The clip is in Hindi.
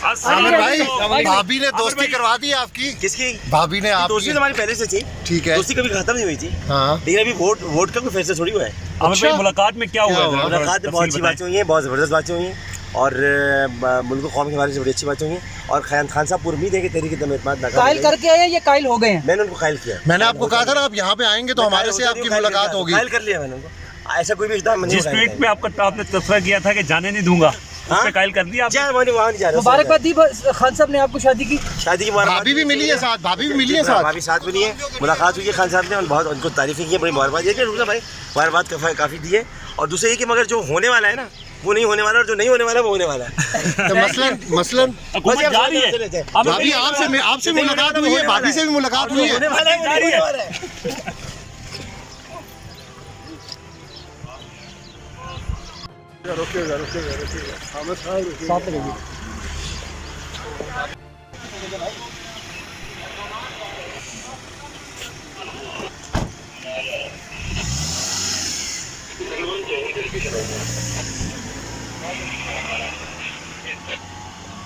आमिर भाई, भाभी ने दोस्ती करवा दी आपकी। किसकी? भाभी ने आपकी। दोस्ती तो हमारी पहले से थी। ठीक है, दोस्ती कभी खत्म नहीं हुई थी। हाँ, लेकिन अभी वोट का कोई फैसला थोड़ी हुआ है। आमिर भाई मुलाकात में क्या हुआ? मुलाकात में बहुत अच्छी बातें हुई हैं, बहुत ज़बरदस्त बातें हुई हैं और मुल्क कौम के बारे से बड़ी अच्छी बातें हुई हैं। और खान साहब पूरी उम्मीद है कि तहरीक एतमाद नाकाम कायल करके आए ये कायल हो गए हैं। मैंने उनको कायल किया। मैंने आपको कहा था ना आप यहाँ पे आएंगे तो हमारे से आपकी मुलाकात होगी। कायल कर लिया मैंने उनको। ऐसा कोई भी इक़दाम नहीं। जिस ट्वीट पे आपने तस्वीर किया था कि जाने नहीं दूंगा, उस पे कायल कर दिया वहाँ नहीं जा रहा। मुबारकबाद दी खान साहब ने आपको शादी की। शादी की भाभी भी मिली है साथ, भाभी भी मिली है साथ, भाभी साथ मिली है, मुलाकात हुई है खान साहब ने और बहुत उनको तारीफ़ें की है। बड़ी मुबारकबाद ये कि रुकना भाई, मुबारकबाद काफ़ी दी है। और दूसरा ये कि मगर जो होने वाला है ना वो नहीं होने वाला और जो नहीं होने वाला वो होने वाला है। तो मसलन हुकूमत जा रही है। भाभी आपसे मुलाकात हुई है, भाभी से भी मुलाकात हुई है। होने वाला है, वो नहीं होने वाला है। साथ लगेगी।